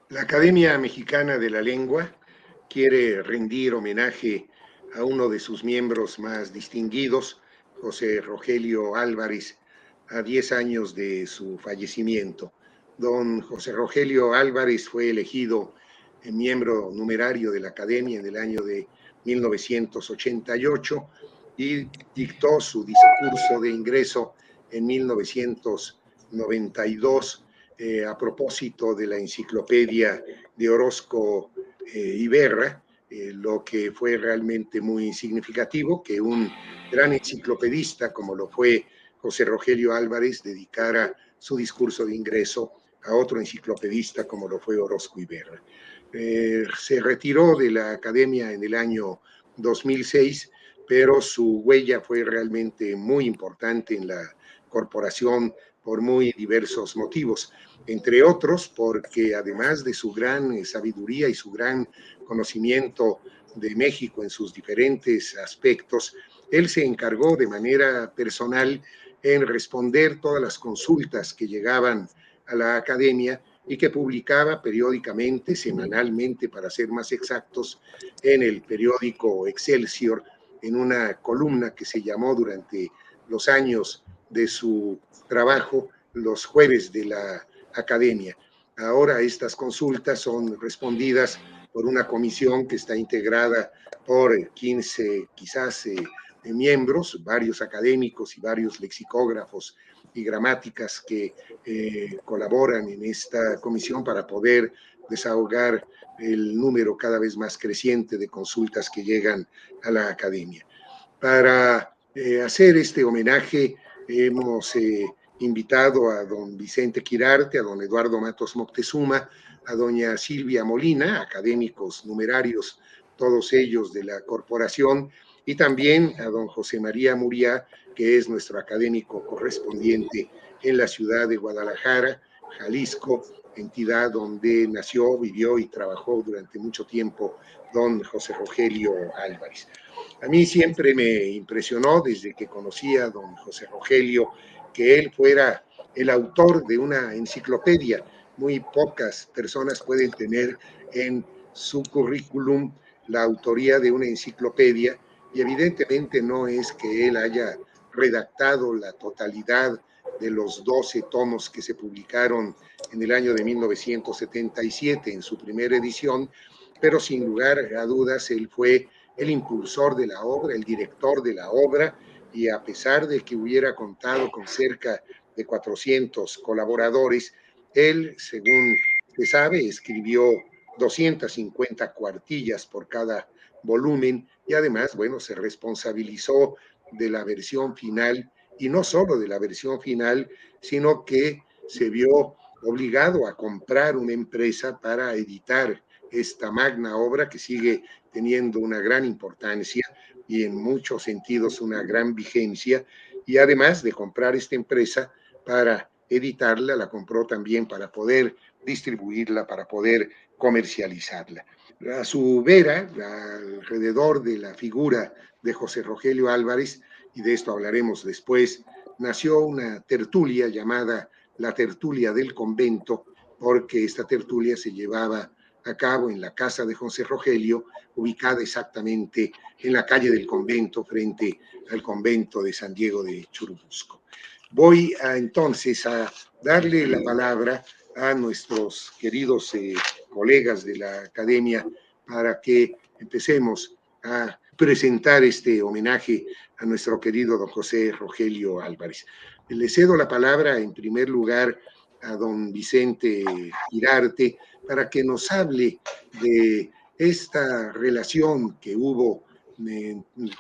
La Academia Mexicana de la Lengua quiere rendir homenaje a uno de sus miembros más distinguidos, José Rogelio Álvarez, a 10 años de su fallecimiento. Don José Rogelio Álvarez fue elegido miembro numerario de la Academia en el año de 1988 y dictó su discurso de ingreso en 1992 a propósito de la enciclopedia de Orozco Iberra, lo que fue realmente muy significativo que un gran enciclopedista como lo fue José Rogelio Álvarez dedicara su discurso de ingreso a otro enciclopedista como lo fue Orozco Iberra. Se retiró de la academia en el año 2006, pero su huella fue realmente muy importante en la corporación por muy diversos motivos, entre otros porque además de su gran sabiduría y su gran conocimiento de México en sus diferentes aspectos, él se encargó de manera personal en responder todas las consultas que llegaban a la academia y que publicaba periódicamente, semanalmente para ser más exactos, en el periódico Excelsior, en una columna que se llamó durante los años de su trabajo los jueves de la academia. Ahora estas consultas son respondidas por una comisión que está integrada por 15 quizás miembros, varios académicos y varios lexicógrafos y gramáticas que colaboran en esta comisión para poder desahogar el número cada vez más creciente de consultas que llegan a la academia. Para hacer este homenaje hemos invitado a don Vicente Quirarte, a don Eduardo Matos Moctezuma, a doña Silvia Molina, académicos numerarios, todos ellos de la corporación, y también a don José María Muriá, que es nuestro académico correspondiente en la ciudad de Guadalajara, Jalisco, entidad donde nació, vivió y trabajó durante mucho tiempo don José Rogelio Álvarez. A mí siempre me impresionó desde que conocí a don José Rogelio que él fuera el autor de una enciclopedia. Muy pocas personas pueden tener en su currículum la autoría de una enciclopedia y evidentemente no es que él haya redactado la totalidad de los 12 tomos que se publicaron en el año de 1977 en su primera edición, pero sin lugar a dudas él fue el impulsor de la obra, el director de la obra, y a pesar de que hubiera contado con cerca de 400 colaboradores, él, según se sabe, escribió 250 cuartillas por cada volumen y además, bueno, se responsabilizó de la versión final y no solo de la versión final, sino que se vio obligado a comprar una empresa para editar esta magna obra que sigue teniendo una gran importancia y en muchos sentidos una gran vigencia. Y además de comprar esta empresa para editarla, la compró también para poder distribuirla, para poder comercializarla. A su vera, alrededor de la figura de José Rogelio Álvarez, y de esto hablaremos después, nació una tertulia llamada la tertulia del convento, porque esta tertulia se llevaba a cabo en la casa de José Rogelio, ubicada exactamente en la calle del convento, frente al convento de San Diego de Churubusco. Voy entonces a darle la palabra a nuestros queridos colegas de la academia para que empecemos a presentar este homenaje a nuestro querido don José Rogelio Álvarez. Le cedo la palabra en primer lugar a don Vicente Girarte para que nos hable de esta relación que hubo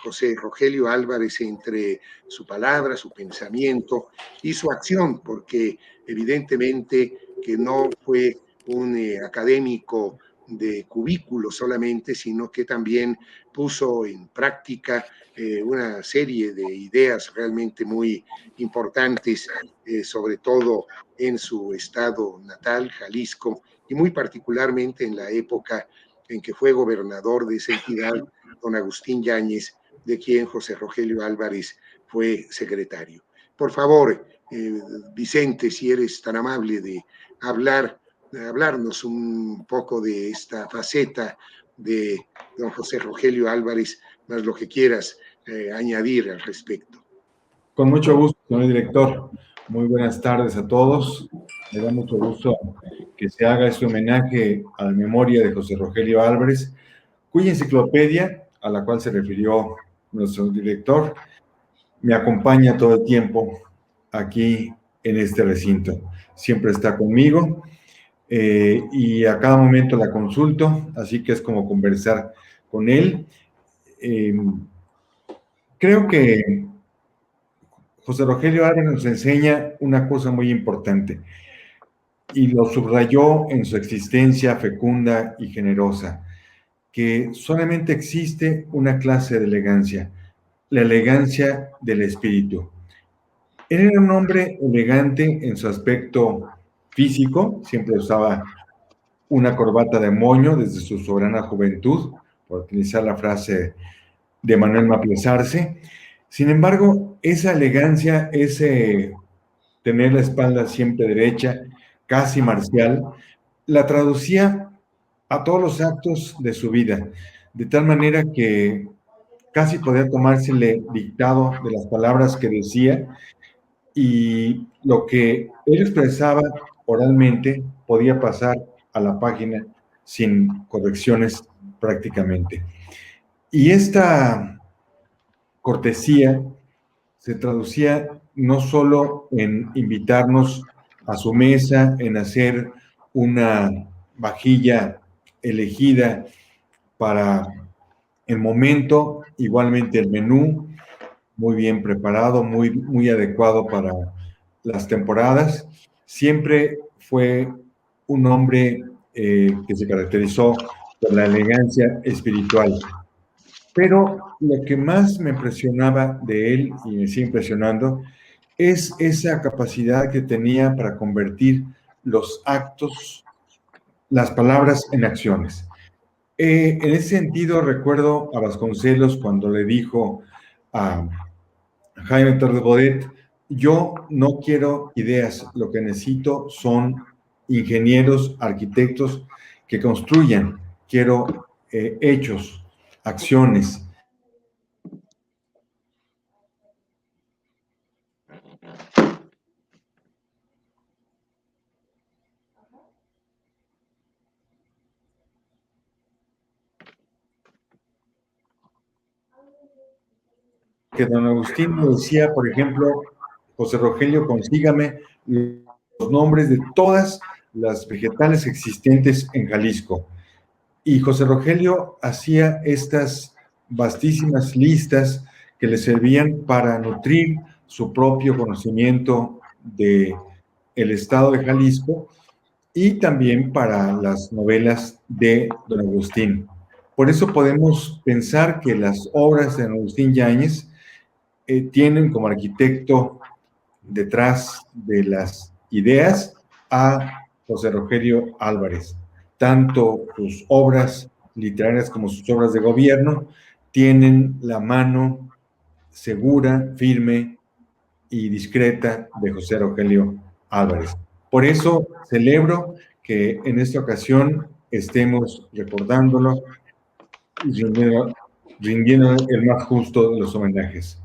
José Rogelio Álvarez entre su palabra, su pensamiento y su acción, porque evidentemente que no fue un académico de cubículo solamente, sino que también puso en práctica una serie de ideas realmente muy importantes, sobre todo en su estado natal, Jalisco, y muy particularmente en la época en que fue gobernador de esa entidad, don Agustín Yáñez, de quien José Rogelio Álvarez fue secretario. Por favor, Vicente, si eres tan amable de hablar hablarnos un poco de esta faceta de don José Rogelio Álvarez, más lo que quieras añadir al respecto. Con mucho gusto, señor director. Muy buenas tardes a todos. Me da mucho gusto que se haga este homenaje a la memoria de José Rogelio Álvarez, cuya enciclopedia, a la cual se refirió nuestro director, me acompaña todo el tiempo aquí en este recinto. Siempre está conmigo y a cada momento la consulto, así que es como conversar con él. Creo que José Rogelio Álvarez nos enseña una cosa muy importante y lo subrayó en su existencia fecunda y generosa, que solamente existe una clase de elegancia, la elegancia del espíritu. Él era un hombre elegante en su aspecto físico, siempre usaba una corbata de moño desde su soberana juventud, por utilizar la frase de Manuel Maplesarse. Sin embargo, esa elegancia, ese tener la espalda siempre derecha, casi marcial, la traducía a todos los actos de su vida, de tal manera que casi podía tomársele dictado de las palabras que decía y lo que él expresaba oralmente podía pasar a la página sin correcciones prácticamente. Y esta cortesía se traducía no solo en invitarnos a su mesa, en hacer una vajilla elegida para el momento, igualmente el menú, muy bien preparado, muy adecuado para las temporadas. Siempre fue un hombre que se caracterizó por la elegancia espiritual. Pero lo que más me impresionaba de él, y me sigue impresionando, es esa capacidad que tenía para convertir los actos, las palabras en acciones. En ese sentido, recuerdo a Vasconcelos cuando le dijo a Jaime Torres Bodet: yo no quiero ideas, lo que necesito son ingenieros, arquitectos que construyan, quiero hechos, acciones. Que don Agustín me decía, por ejemplo, José Rogelio, consígame los nombres de todas las vegetales existentes en Jalisco. Y José Rogelio hacía estas vastísimas listas que le servían para nutrir su propio conocimiento de el estado de Jalisco y también para las novelas de don Agustín. Por eso podemos pensar que las obras de don Agustín Yáñez tienen como arquitecto detrás de las ideas a José Rogelio Álvarez. Tanto sus obras literarias como sus obras de gobierno tienen la mano segura, firme y discreta de José Rogelio Álvarez. Por eso celebro que en esta ocasión estemos recordándolo y rindiendo el más justo de los homenajes.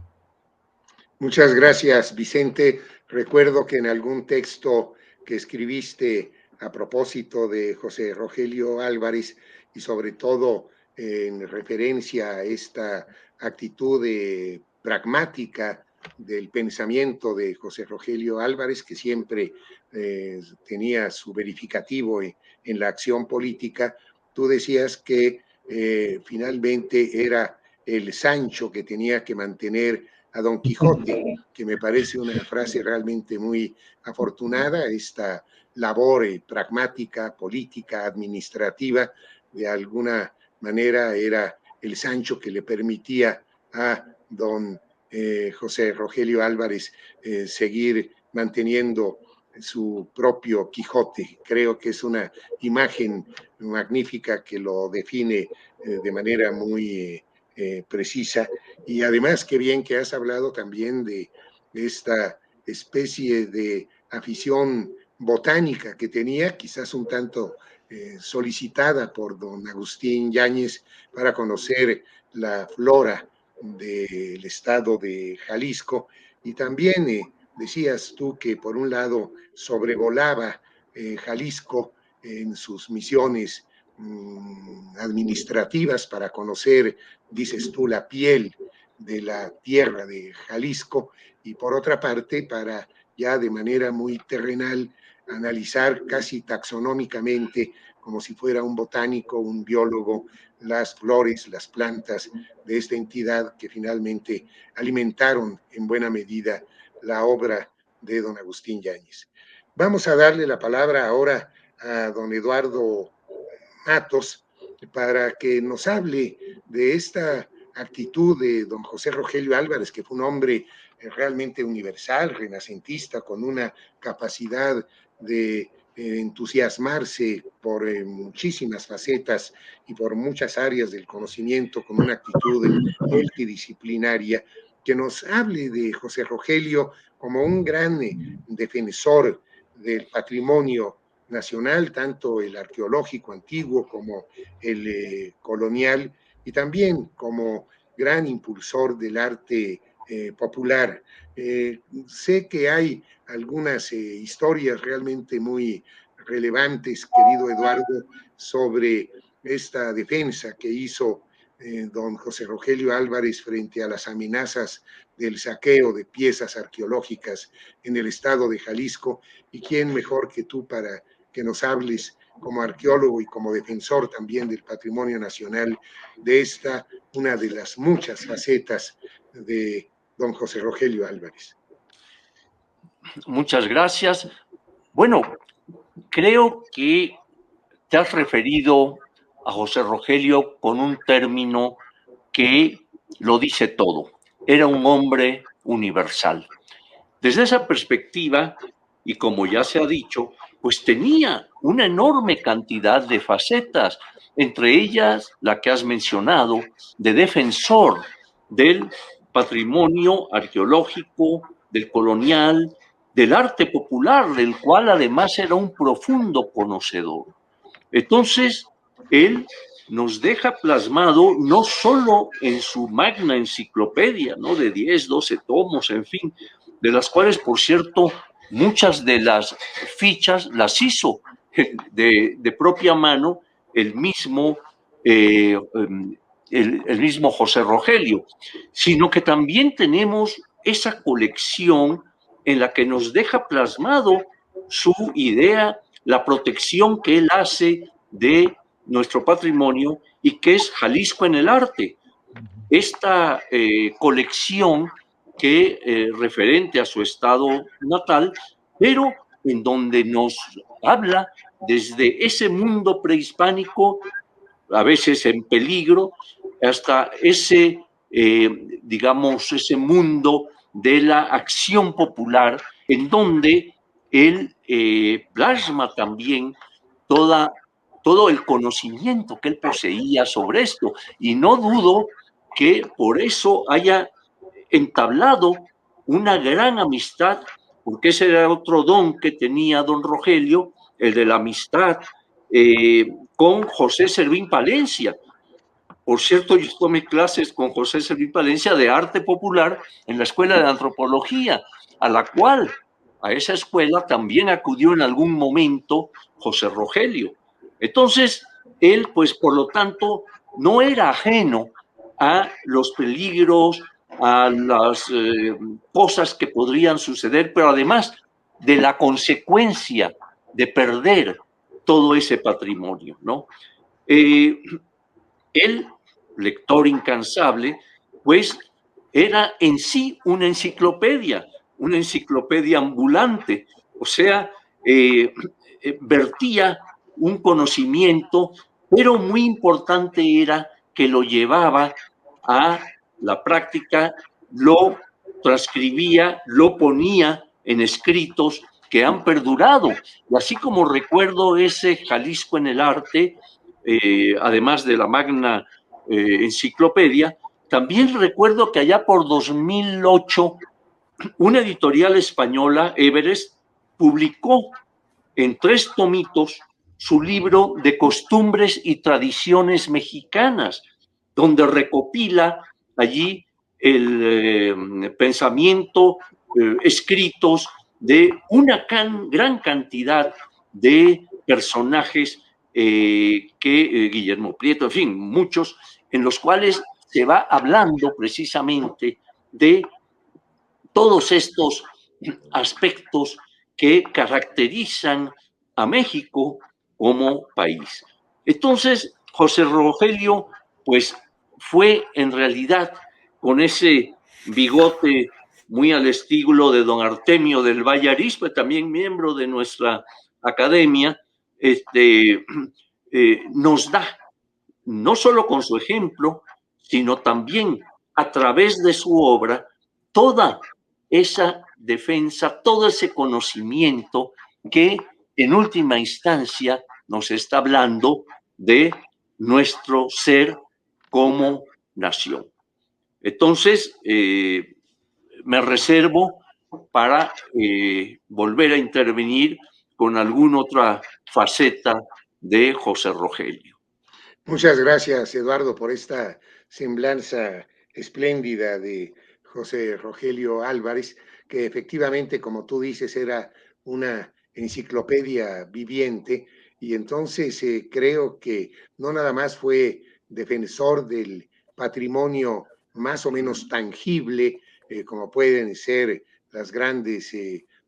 Muchas gracias, Vicente. Recuerdo que en algún texto que escribiste a propósito de José Rogelio Álvarez y sobre todo en referencia a esta actitud pragmática del pensamiento de José Rogelio Álvarez, que siempre tenía su verificativo en la acción política, tú decías que finalmente era el Sancho que tenía que mantener a Don Quijote, que me parece una frase realmente muy afortunada, esta labor pragmática, política, administrativa, de alguna manera era el Sancho que le permitía a don José Rogelio Álvarez seguir manteniendo su propio Quijote. Creo que es una imagen magnífica que lo define de manera muy precisa. Y además, qué bien que has hablado también de esta especie de afición botánica que tenía, quizás un tanto solicitada por don Agustín Yáñez para conocer la flora del estado de Jalisco. Y también decías tú que por un lado sobrevolaba Jalisco en sus misiones administrativas para conocer, dices tú, la piel de la tierra de Jalisco, y por otra parte para ya de manera muy terrenal analizar casi taxonómicamente, como si fuera un botánico, un biólogo, las flores, las plantas de esta entidad que finalmente alimentaron en buena medida la obra de don Agustín Yáñez. Vamos a darle la palabra ahora a don Eduardo Matos para que nos hable de esta actitud de don José Rogelio Álvarez, que fue un hombre realmente universal, renacentista, con una capacidad de entusiasmarse por muchísimas facetas y por muchas áreas del conocimiento, con una actitud multidisciplinaria, que nos hable de José Rogelio como un gran defensor del patrimonio nacional, tanto el arqueológico antiguo como el colonial, y también como gran impulsor del arte popular. Sé que hay algunas historias realmente muy relevantes, querido Eduardo, sobre esta defensa que hizo don José Rogelio Álvarez frente a las amenazas del saqueo de piezas arqueológicas en el estado de Jalisco, y quién mejor que tú para que nos hables como arqueólogo y como defensor también del patrimonio nacional de esta, una de las muchas facetas de don José Rogelio Álvarez. Muchas gracias. Bueno, creo que te has referido a José Rogelio con un término que lo dice todo. Era un hombre universal. Desde esa perspectiva, y como ya se ha dicho, pues tenía una enorme cantidad de facetas, entre ellas la que has mencionado, de defensor del patrimonio arqueológico, del colonial, del arte popular, del cual además era un profundo conocedor. Entonces, él nos deja plasmado no solo en su magna enciclopedia, ¿no? De 10, 12 tomos, en fin, de las cuales, por cierto, muchas de las fichas las hizo de propia mano el mismo, el mismo José Rogelio, sino que también tenemos esa colección en la que nos deja plasmado su idea, la protección que él hace de nuestro patrimonio y que es Jalisco en el arte. Esta colección que referente a su estado natal, pero en donde nos habla desde ese mundo prehispánico, a veces en peligro, hasta ese, digamos, ese mundo de la acción popular, en donde él plasma también todo el conocimiento que él poseía sobre esto. Y no dudo que por eso haya entablado una gran amistad, porque ese era otro don que tenía don Rogelio, el de la amistad con José Servín Palencia. Por cierto, yo tomé clases con José Servín Palencia de arte popular en la Escuela de Antropología, a esa escuela también acudió en algún momento José Rogelio. Entonces, él, pues, por lo tanto, no era ajeno a los peligros, a las cosas que podrían suceder, pero además de la consecuencia de perder todo ese patrimonio, ¿no? Él, lector incansable, pues era en sí una enciclopedia ambulante, o sea, vertía un conocimiento, pero muy importante era que lo llevaba a la práctica, lo transcribía, lo ponía en escritos que han perdurado. Y así como recuerdo ese Jalisco en el arte, además de la magna enciclopedia, también recuerdo que allá por 2008 una editorial española, Everest, publicó en 3 tomitos su libro de costumbres y tradiciones mexicanas, donde recopila allí el pensamiento, escritos de una gran cantidad de personajes que Guillermo Prieto, en fin, muchos, en los cuales se va hablando precisamente de todos estos aspectos que caracterizan a México como país. Entonces, José Rogelio, pues fue en realidad con ese bigote muy al estilo de don Artemio del Valle Arispe, también miembro de nuestra academia, nos da, no solo con su ejemplo, sino también a través de su obra, toda esa defensa, todo ese conocimiento que en última instancia nos está hablando de nuestro ser como nación. Entonces, me reservo para volver a intervenir con alguna otra faceta de José Rogelio. Muchas gracias, Eduardo, por esta semblanza espléndida de José Rogelio Álvarez, que efectivamente, como tú dices, era una enciclopedia viviente, y entonces creo que no nada más fue defensor del patrimonio más o menos tangible, como pueden ser las grandes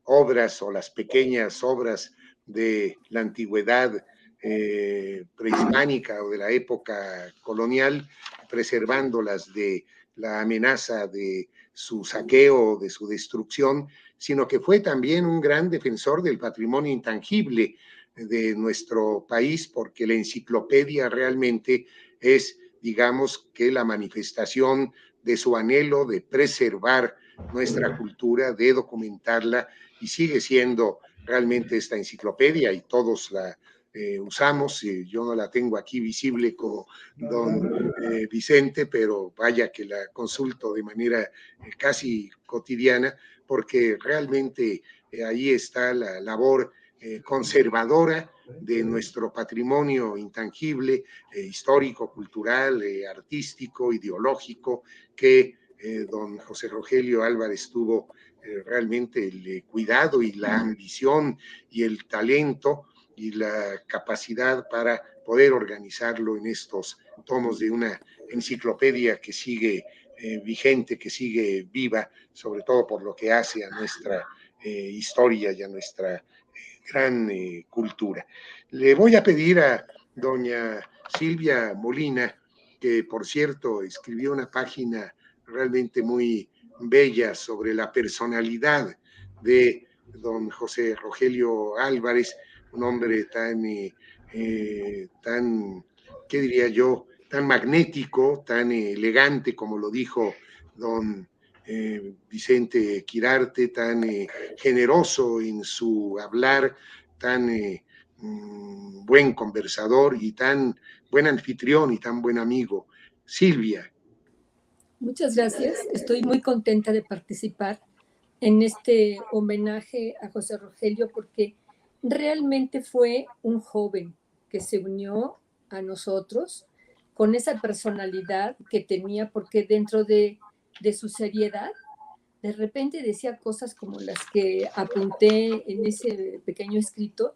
obras o las pequeñas obras de la antigüedad prehispánica o de la época colonial, preservándolas de la amenaza de su saqueo, de su destrucción, sino que fue también un gran defensor del patrimonio intangible de nuestro país, porque la enciclopedia realmente es, digamos, que la manifestación de su anhelo de preservar nuestra cultura, de documentarla, y sigue siendo realmente esta enciclopedia, y todos la usamos. Yo no la tengo aquí visible como don Vicente, pero vaya que la consulto de manera casi cotidiana, porque realmente ahí está la labor conservadora de nuestro patrimonio intangible, histórico, cultural, artístico, ideológico, que don José Rogelio Álvarez tuvo realmente el cuidado y la ambición y el talento y la capacidad para poder organizarlo en estos tomos de una enciclopedia que sigue vigente, que sigue viva, sobre todo por lo que hace a nuestra historia y a nuestra gran cultura. Le voy a pedir a doña Silvia Molina, que por cierto escribió una página realmente muy bella sobre la personalidad de don José Rogelio Álvarez, un hombre tan, ¿qué diría yo?, tan magnético, tan elegante, como lo dijo don Vicente Quirarte, tan generoso en su hablar, tan buen conversador y tan buen anfitrión y tan buen amigo. Silvia. Muchas gracias. Estoy muy contenta de participar en este homenaje a José Rogelio, porque realmente fue un joven que se unió a nosotros con esa personalidad que tenía, porque dentro de su seriedad, de repente decía cosas como las que apunté en ese pequeño escrito.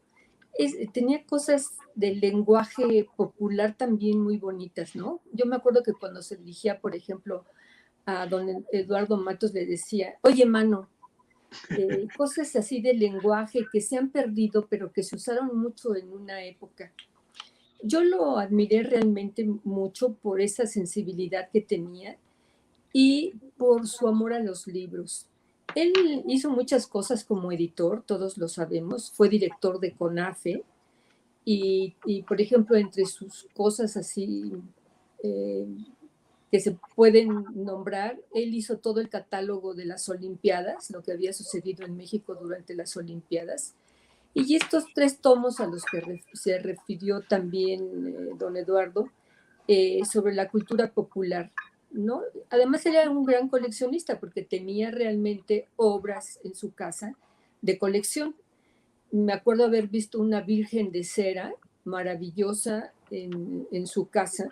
Tenía cosas del lenguaje popular también muy bonitas, ¿no? Yo me acuerdo que cuando se dirigía, por ejemplo, a don Eduardo Matos, le decía, oye, mano, cosas así de lenguaje que se han perdido, pero que se usaron mucho en una época. Yo lo admiré realmente mucho por esa sensibilidad que tenía y por su amor a los libros. Él hizo muchas cosas como editor, todos lo sabemos, fue director de CONAFE y por ejemplo, entre sus cosas así que se pueden nombrar, él hizo todo el catálogo de las Olimpiadas, lo que había sucedido en México durante las Olimpiadas. Y estos 3 tomos a los que se refirió también don Eduardo, sobre la cultura popular, ¿no? Además era un gran coleccionista porque tenía realmente obras en su casa de colección. me acuerdo haber visto una virgen de cera maravillosa en su casa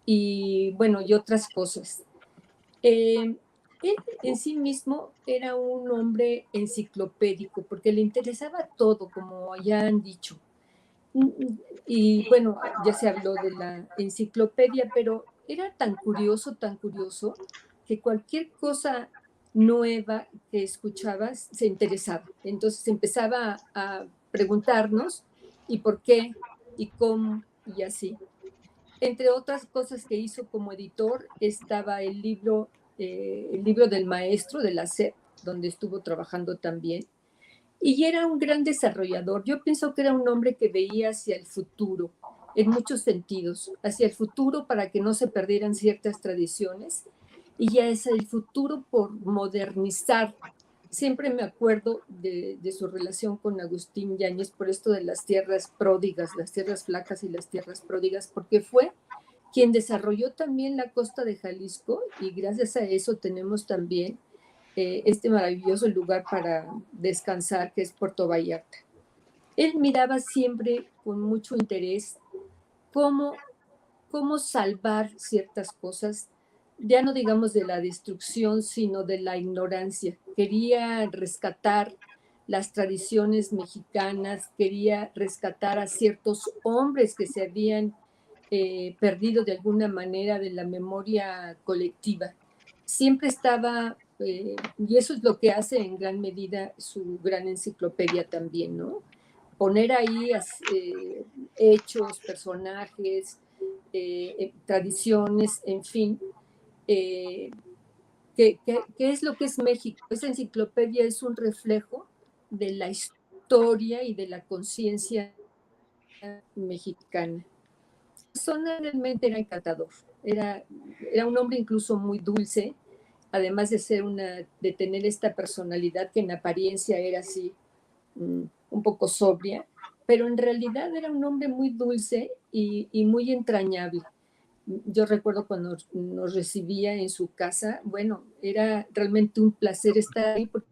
y bueno, y otras cosas. Él en sí mismo era un hombre enciclopédico porque le interesaba todo, como ya han dicho. Y bueno, ya se habló de la enciclopedia, pero era tan curioso, que cualquier cosa nueva que escuchabas se interesaba. Entonces empezaba a preguntarnos y por qué y cómo y así. Entre otras cosas que hizo como editor estaba el libro del maestro de la SEP, donde estuvo trabajando también. Y era un gran desarrollador. Yo pienso que era un hombre que veía hacia el futuro, en muchos sentidos, hacia el futuro para que no se perdieran ciertas tradiciones y hacia el futuro por modernizar. Siempre me acuerdo de su relación con Agustín Yáñez por esto de las tierras pródigas, las tierras flacas y las tierras pródigas, porque fue quien desarrolló también la costa de Jalisco y gracias a eso tenemos también este maravilloso lugar para descansar que es Puerto Vallarta. Él miraba siempre con mucho interés cómo salvar ciertas cosas, ya no digamos de la destrucción, sino de la ignorancia. Quería rescatar las tradiciones mexicanas, quería rescatar a ciertos hombres que se habían perdido de alguna manera de la memoria colectiva. Siempre estaba, y eso es lo que hace en gran medida su gran enciclopedia también, ¿no? Poner ahí hechos, personajes, tradiciones, en fin. ¿Qué es lo que es México? Esa enciclopedia es un reflejo de la historia y de la conciencia mexicana. Personalmente era encantador, era un hombre incluso muy dulce, además de tener esta personalidad que en apariencia era así un poco sobria, pero en realidad era un hombre muy dulce y muy entrañable. Yo recuerdo cuando nos recibía en su casa, bueno, era realmente un placer estar ahí porque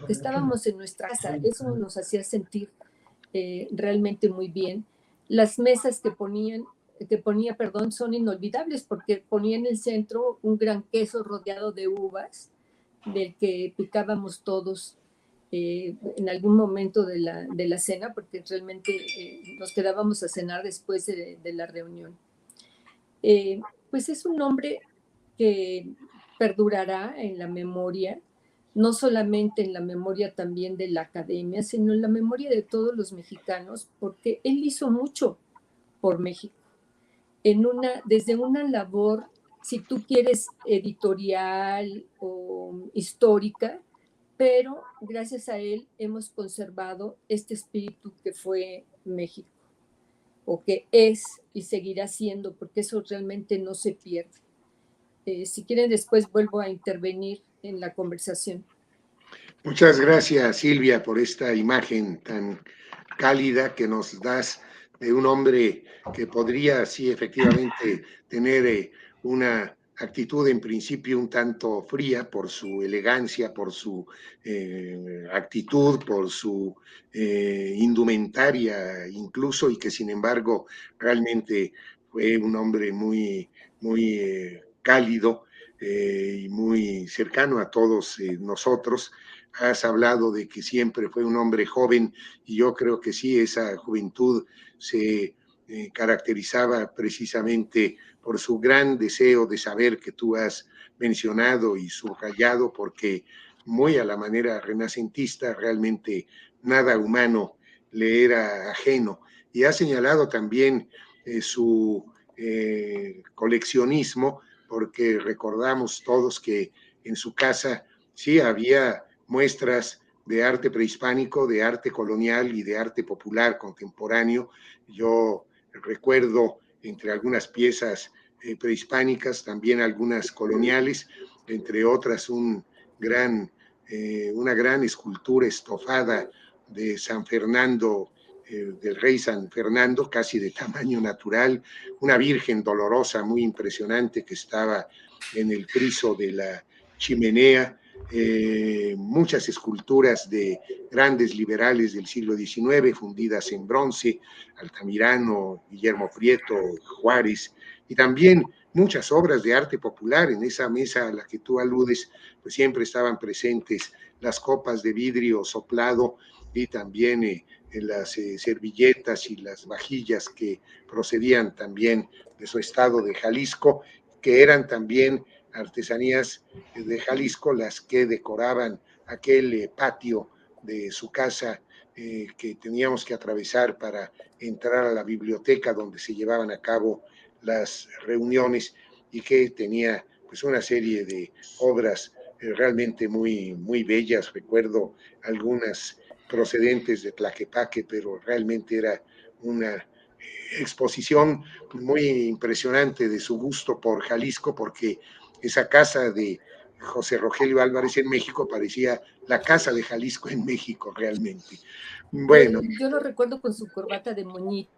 estábamos en nuestra casa, eso nos hacía sentir realmente muy bien. Las mesas que ponía, perdón, son inolvidables porque ponía en el centro un gran queso rodeado de uvas, del que picábamos todos en algún momento de la cena, porque realmente nos quedábamos a cenar después de la reunión. Pues es un hombre que perdurará en la memoria, no solamente en la memoria también de la academia, sino en la memoria de todos los mexicanos, porque él hizo mucho por México, desde una labor, si tú quieres, editorial o histórica, pero gracias a él hemos conservado este espíritu que fue México, o que es y seguirá siendo, porque eso realmente no se pierde. Si quieren, después vuelvo a intervenir en la conversación. Muchas gracias, Silvia, por esta imagen tan cálida que nos das de un hombre que podría, sí, efectivamente, tener una actitud en principio un tanto fría por su elegancia, por su actitud, por su indumentaria incluso, y que sin embargo realmente fue un hombre muy, muy cálido y muy cercano a todos nosotros. Has hablado de que siempre fue un hombre joven y yo creo que sí, esa juventud se caracterizaba precisamente por su gran deseo de saber que tú has mencionado y subrayado, porque muy a la manera renacentista realmente nada humano le era ajeno. Y has señalado también su coleccionismo, porque recordamos todos que en su casa sí había muestras de arte prehispánico, de arte colonial y de arte popular contemporáneo. Yo recuerdo entre algunas piezas prehispánicas, también algunas coloniales, entre otras una gran escultura estofada de San Fernando, del rey San Fernando, casi de tamaño natural, una virgen dolorosa muy impresionante que estaba en el friso de la chimenea. muchas esculturas de grandes liberales del siglo XIX, fundidas en bronce, Altamirano, Guillermo Prieto, Juárez, y también muchas obras de arte popular. En esa mesa a la que tú aludes, pues siempre estaban presentes las copas de vidrio soplado y también las servilletas y las vajillas que procedían también de su estado de Jalisco, que eran también artesanías de Jalisco las que decoraban aquel patio de su casa que teníamos que atravesar para entrar a la biblioteca donde se llevaban a cabo las reuniones, y que tenía pues una serie de obras realmente muy bellas. Recuerdo algunas procedentes de Tlaquepaque, pero realmente era una exposición muy impresionante de su gusto por Jalisco, porque esa casa de José Rogelio Álvarez en México parecía la casa de Jalisco en México realmente. Bueno. Yo lo recuerdo con su corbata de moñito.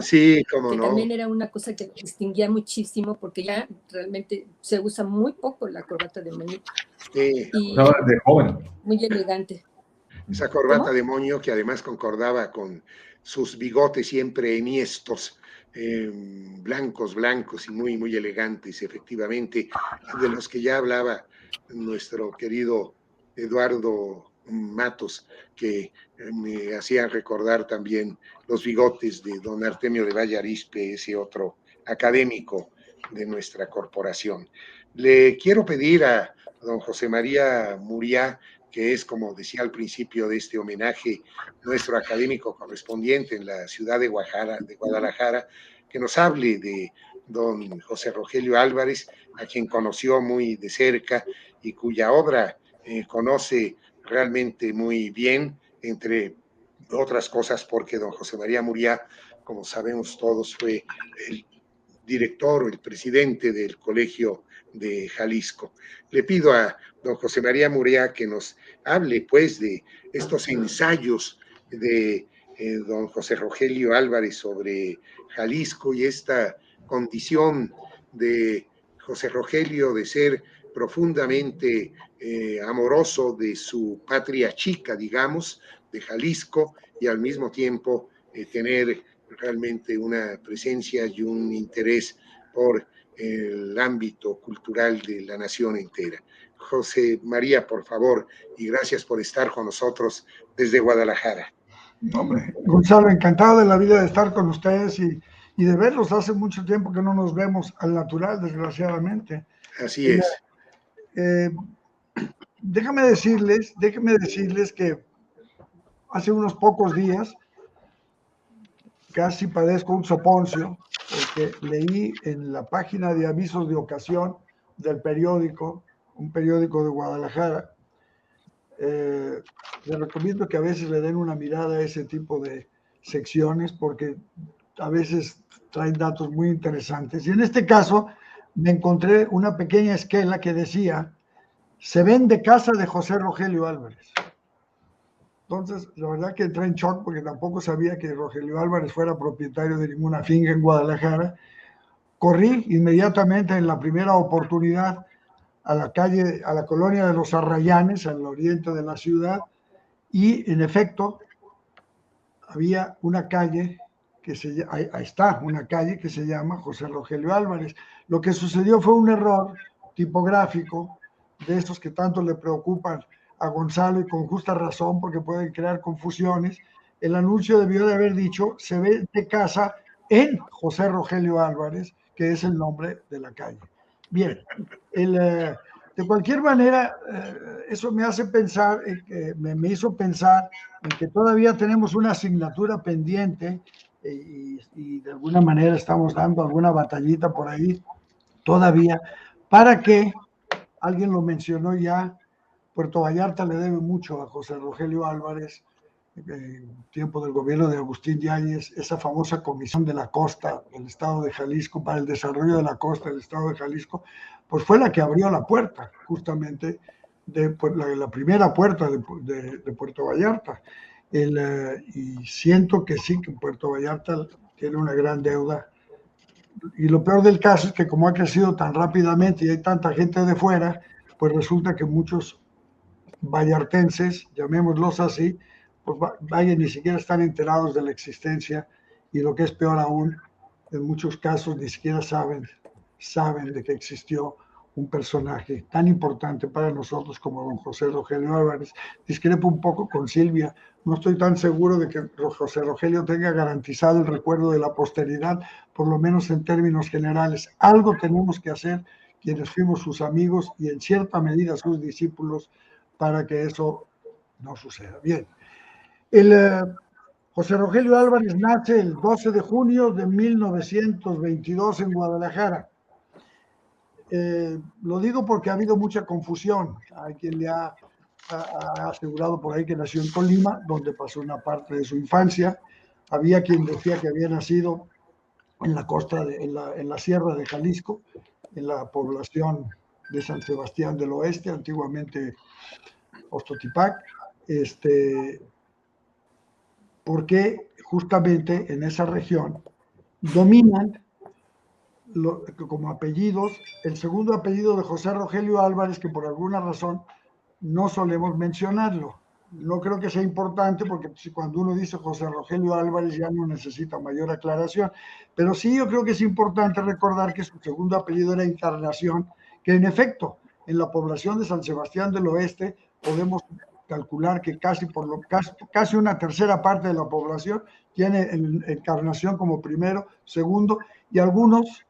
Sí, cómo que no. También era una cosa que distinguía muchísimo, porque ya realmente se usa muy poco la corbata de moñito. Sí. Y de joven. Muy elegante. Esa corbata de moño que además concordaba con sus bigotes siempre enhiestos, blancos y muy elegantes, efectivamente, de los que ya hablaba nuestro querido Eduardo Matos, que me hacía recordar también los bigotes de don Artemio de Valle Arizpe, ese otro académico de nuestra corporación. Le quiero pedir a don José María Muriá, que es, como decía al principio de este homenaje, nuestro académico correspondiente en la ciudad de Guadalajara, que nos hable de don José Rogelio Álvarez, a quien conoció muy de cerca y cuya obra conoce realmente muy bien, entre otras cosas porque don José María Muriá, como sabemos todos, fue el director o el presidente del Colegio de Jalisco. Le pido a don José María Muriá que nos hable pues de estos ensayos de don José Rogelio Álvarez sobre Jalisco y esta condición de José Rogelio de ser profundamente amoroso de su patria chica, digamos, de Jalisco, y al mismo tiempo tener realmente una presencia y un interés por el ámbito cultural de la nación entera. José María, por favor, y gracias por estar con nosotros desde Guadalajara. Hombre, Gonzalo, encantado de la vida de estar con ustedes y de verlos. Hace mucho tiempo que no nos vemos al natural, desgraciadamente. Así es. Déjame decirles que hace unos pocos días casi padezco un soponcio, porque leí en la página de avisos de ocasión del periódico, un periódico de Guadalajara. Les recomiendo que a veces le den una mirada a ese tipo de secciones, porque a veces traen datos muy interesantes. Y en este caso me encontré una pequeña esquela que decía: se vende casa de José Rogelio Álvarez. Entonces, la verdad que entré en shock, porque tampoco sabía que Rogelio Álvarez fuera propietario de ninguna finca en Guadalajara. Corrí inmediatamente en la primera oportunidad a la calle, a la colonia de los Arrayanes, al oriente de la ciudad, y en efecto había una calle ahí está, una calle que se llama José Rogelio Álvarez. Lo que sucedió fue un error tipográfico de esos que tanto le preocupan a Gonzalo, y con justa razón, porque pueden crear confusiones. El anuncio debió de haber dicho: se vende casa en José Rogelio Álvarez, que es el nombre de la calle. Bien, de cualquier manera, eso me hace pensar, me hizo pensar en que todavía tenemos una asignatura pendiente, y de alguna manera estamos dando alguna batallita por ahí todavía, para que, alguien lo mencionó ya, Puerto Vallarta le debe mucho a José Rogelio Álvarez. En tiempo del gobierno de Agustín Yáñez, esa famosa comisión de la costa del estado de Jalisco, para el desarrollo de la costa del estado de Jalisco, pues fue la que abrió la puerta justamente la primera puerta de Puerto Vallarta. Y siento que sí, que Puerto Vallarta tiene una gran deuda. Y lo peor del caso es que, como ha crecido tan rápidamente y hay tanta gente de fuera, pues resulta que muchos vallartenses, llamémoslos así, pues vaya, ni siquiera están enterados de la existencia, y lo que es peor aún, en muchos casos ni siquiera saben de que existió un personaje tan importante para nosotros como don José Rogelio Álvarez. Discrepo un poco con Silvia, no estoy tan seguro de que José Rogelio tenga garantizado el recuerdo de la posteridad, por lo menos en términos generales. Algo tenemos que hacer quienes fuimos sus amigos y en cierta medida sus discípulos para que eso no suceda. Bien, José Rogelio Álvarez nace el 12 de junio de 1922 en Guadalajara. Lo digo porque ha habido mucha confusión. Hay quien le ha asegurado por ahí que nació en Colima, donde pasó una parte de su infancia. Había quien decía que había nacido en la costa, en la sierra de Jalisco, en la población de San Sebastián del Oeste, antiguamente Ostotipac, porque justamente en esa región dominan como apellidos el segundo apellido de José Rogelio Álvarez, que por alguna razón no solemos mencionarlo. No creo que sea importante, porque cuando uno dice José Rogelio Álvarez ya no necesita mayor aclaración, pero sí yo creo que es importante recordar que su segundo apellido era Encarnación, que en efecto en la población de San Sebastián del Oeste podemos calcular que casi una tercera parte de la población tiene Encarnación como primero, segundo, y algunos,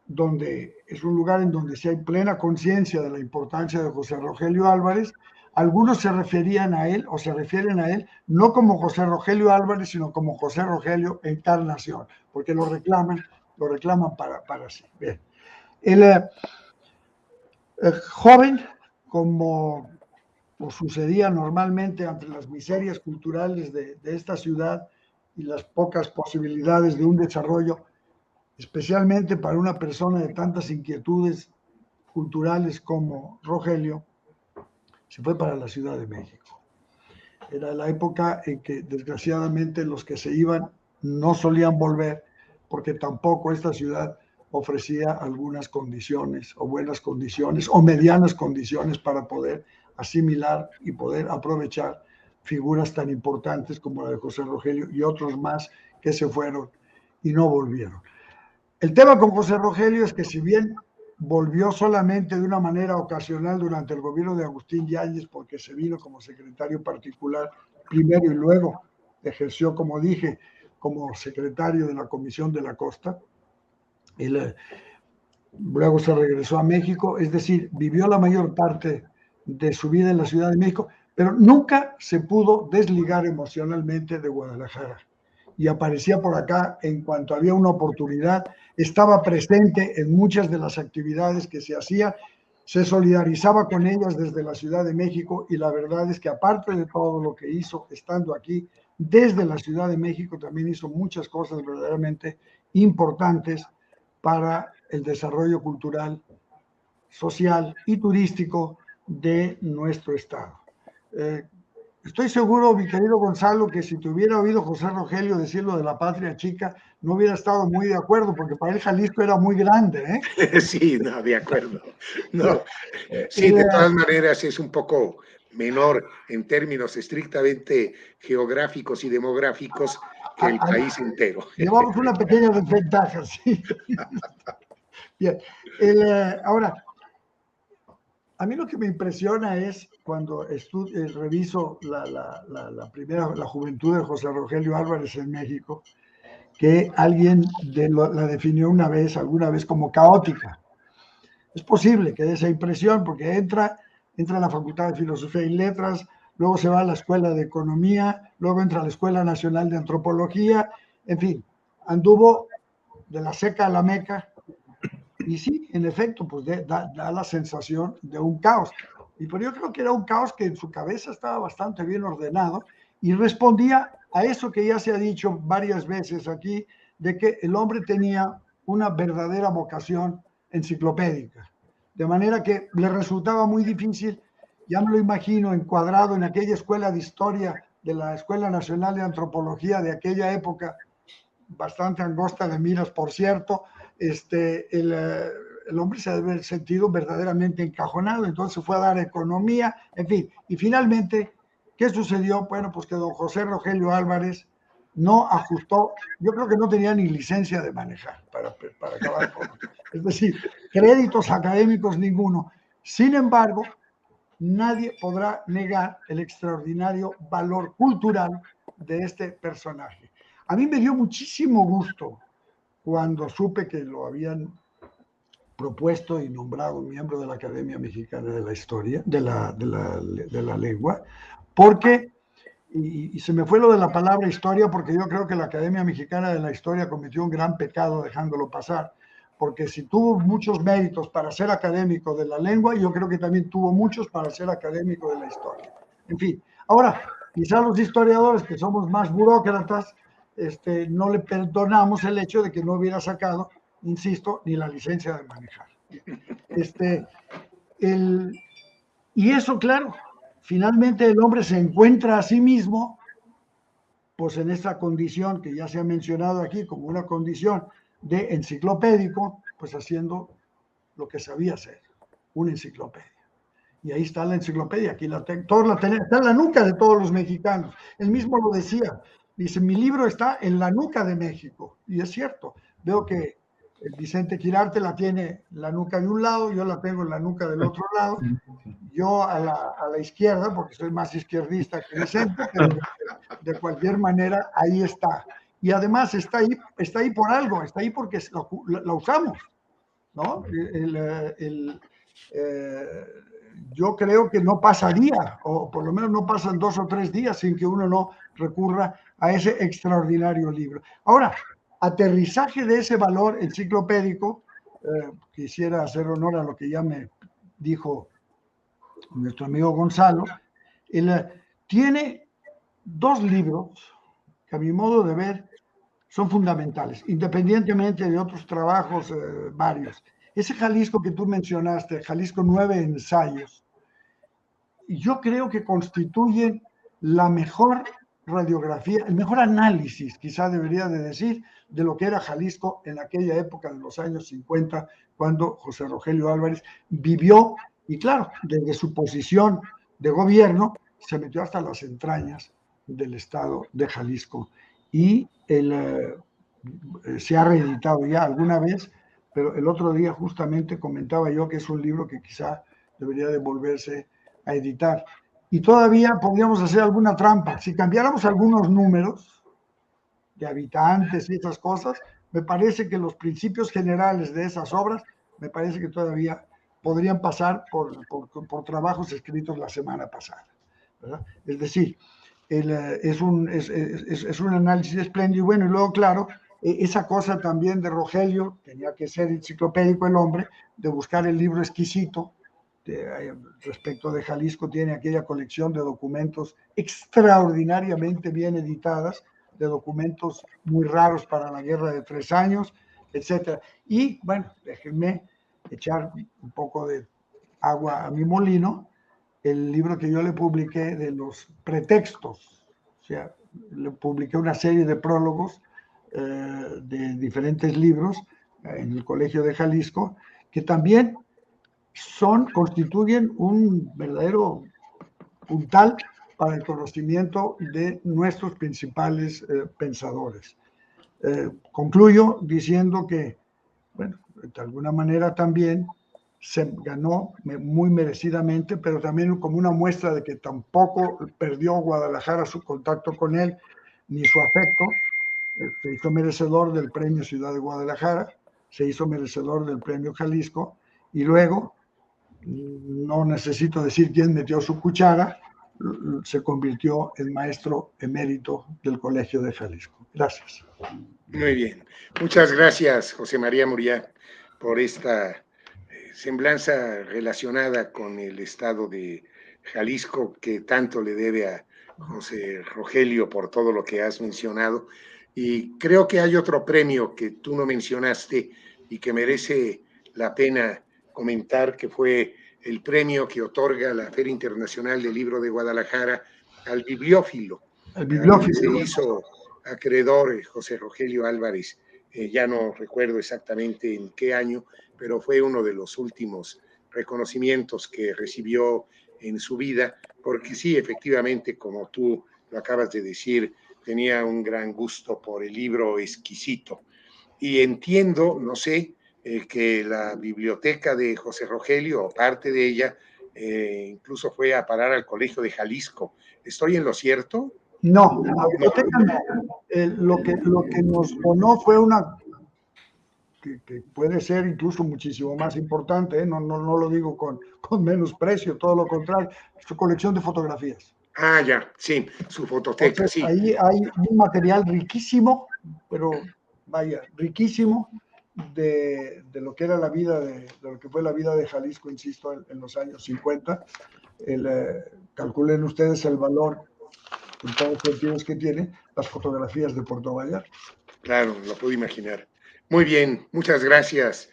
donde es un lugar en donde sí hay plena conciencia de la importancia de José Rogelio Álvarez, algunos se referían a él o se refieren a él no como José Rogelio Álvarez, sino como José Rogelio Encarnación, porque lo reclaman para sí. Bien. El joven, como sucedía normalmente ante las miserias culturales de esta ciudad y las pocas posibilidades de un desarrollo, especialmente para una persona de tantas inquietudes culturales como Rogelio, se fue para la Ciudad de México. Era la época en que desgraciadamente los que se iban no solían volver, porque tampoco esta ciudad ofrecía algunas condiciones o buenas condiciones o medianas condiciones para poder asimilar y poder aprovechar figuras tan importantes como la de José Rogelio y otros más que se fueron y no volvieron. El tema con José Rogelio es que, si bien volvió solamente de una manera ocasional durante el gobierno de Agustín Yáñez, porque se vino como secretario particular primero y luego ejerció, como dije, como secretario de la Comisión de la Costa, luego se regresó a México, es decir, vivió la mayor parte de su vida en la Ciudad de México, pero nunca se pudo desligar emocionalmente de Guadalajara. Y aparecía por acá en cuanto había una oportunidad, estaba presente en muchas de las actividades que se hacían, se solidarizaba con ellas desde la Ciudad de México, y la verdad es que aparte de todo lo que hizo estando aquí, desde la Ciudad de México también hizo muchas cosas verdaderamente importantes para el desarrollo cultural, social y turístico de nuestro estado. Estoy seguro, mi querido Gonzalo, que si te hubiera oído José Rogelio decir lo de la patria chica, no hubiera estado muy de acuerdo, porque para él Jalisco era muy grande, ¿eh? Sí, no, de acuerdo. No, sí, de todas maneras es un poco menor en términos estrictamente geográficos y demográficos que el país entero. Llevamos una pequeña desventaja, sí. Bien, ahora, a mí lo que me impresiona es cuando reviso la juventud de José Rogelio Álvarez en México, que alguien la definió alguna vez como caótica. Es posible que dé esa impresión, porque entra a la Facultad de Filosofía y Letras, luego se va a la Escuela de Economía, luego entra a la Escuela Nacional de Antropología, en fin, anduvo de la seca a la meca. Y sí, en efecto, pues da la sensación de un caos. Pero yo creo que era un caos que en su cabeza estaba bastante bien ordenado y respondía a eso que ya se ha dicho varias veces aquí, de que el hombre tenía una verdadera vocación enciclopédica. De manera que le resultaba muy difícil, ya me lo imagino encuadrado en aquella escuela de historia de la Escuela Nacional de Antropología de aquella época, bastante angosta de miras, por cierto, el hombre se debe haber sentido verdaderamente encajonado, entonces fue a dar economía, en fin. Y finalmente, ¿qué sucedió? Bueno, pues que don José Rogelio Álvarez no ajustó, yo creo que no tenía ni licencia de manejar para acabar con, es decir, créditos académicos ninguno. Sin embargo, nadie podrá negar el extraordinario valor cultural de este personaje. A mí me dio muchísimo gusto cuando supe que lo habían propuesto y nombrado miembro de la Academia Mexicana de la Historia, de la Lengua, porque, y se me fue lo de la palabra historia, porque yo creo que la Academia Mexicana de la Historia cometió un gran pecado dejándolo pasar, porque si tuvo muchos méritos para ser académico de la lengua, yo creo que también tuvo muchos para ser académico de la historia. En fin, ahora, quizá los historiadores que somos más burócratas, no le perdonamos el hecho de que no hubiera sacado, insisto, ni la licencia de manejar. Y eso, claro, finalmente el hombre se encuentra a sí mismo, pues en esta condición que ya se ha mencionado aquí como una condición de enciclopédico, pues haciendo lo que sabía hacer, una enciclopedia. Y ahí está la enciclopedia, aquí la tengo, está en la nuca de todos los mexicanos. Él mismo lo decía, dice, mi libro está en la nuca de México. Y es cierto, veo que Vicente Quirarte la tiene la nuca de un lado, yo la tengo en la nuca del otro lado, yo a la izquierda, porque soy más izquierdista que Vicente, pero de cualquier manera ahí está. Y además está ahí por algo, está ahí porque la usamos, ¿no? Yo creo que no pasa día, o por lo menos no pasan 2 o 3 días sin que uno no recurra a ese extraordinario libro. Ahora, aterrizaje de ese valor enciclopédico, quisiera hacer honor a lo que ya me dijo nuestro amigo Gonzalo, tiene 2 libros que a mi modo de ver son fundamentales, independientemente de otros trabajos varios. Ese Jalisco que tú mencionaste, Jalisco 9 ensayos, yo creo que constituyen la mejor radiografía, el mejor análisis, quizá debería de decir, de lo que era Jalisco en aquella época de los años 50, cuando José Rogelio Álvarez vivió, y claro, desde su posición de gobierno, se metió hasta las entrañas del estado de Jalisco. Y se ha reeditado ya alguna vez, pero el otro día justamente comentaba yo que es un libro que quizá debería de volverse a editar. Y todavía podríamos hacer alguna trampa. Si cambiáramos algunos números de habitantes y esas cosas, me parece que los principios generales de esas obras, me parece que todavía podrían pasar por trabajos escritos la semana pasada, ¿verdad? Es decir, es un análisis espléndido. Y bueno, y luego, claro, esa cosa también de Rogelio, tenía que ser enciclopédico el hombre, de buscar el libro exquisito. Respecto de Jalisco, tiene aquella colección de documentos extraordinariamente bien editadas, de documentos muy raros para la Guerra de 3 años, etc. Y bueno, déjenme echar un poco de agua a mi molino. El libro que yo le publiqué de los pretextos, o sea, le publiqué una serie de prólogos de diferentes libros en el Colegio de Jalisco, que también constituyen un verdadero puntal para el conocimiento de nuestros principales pensadores. Concluyo diciendo que, bueno, de alguna manera también se ganó muy merecidamente, pero también como una muestra de que tampoco perdió Guadalajara su contacto con él, ni su afecto. Se hizo merecedor del premio Ciudad de Guadalajara, se hizo merecedor del premio Jalisco, y luego, no necesito decir quién metió su cuchara, se convirtió en maestro emérito del Colegio de Jalisco. Gracias. Muy bien. Muchas gracias, José María Muriá, por esta semblanza relacionada con el estado de Jalisco que tanto le debe a José Rogelio por todo lo que has mencionado. Y creo que hay otro premio que tú no mencionaste y que merece la pena comentar, que fue el premio que otorga la Feria Internacional del Libro de Guadalajara al bibliófilo. El bibliófilo. Se hizo acreedor José Rogelio Álvarez ya no recuerdo exactamente en qué año, pero fue uno de los últimos reconocimientos que recibió en su vida, porque sí, efectivamente, como tú lo acabas de decir, tenía un gran gusto por el libro exquisito. Y entiendo, no sé, que la biblioteca de José Rogelio, o parte de ella, incluso fue a parar al Colegio de Jalisco. ¿Estoy en lo cierto? No, la biblioteca no. Lo que nos donó fue una que puede ser incluso muchísimo más importante, ¿eh? No lo digo con menosprecio, todo lo contrario, su colección de fotografías. Ah, ya, sí, su fototeca, Entonces, sí. ahí hay un material riquísimo, pero vaya, riquísimo de lo que era la vida de lo que fue la vida de Jalisco, insisto, en los años 50. Calculen ustedes el valor en todos los sentidos que tiene las fotografías de Puerto Vallarta. Claro, lo puedo imaginar. Muy bien, muchas gracias,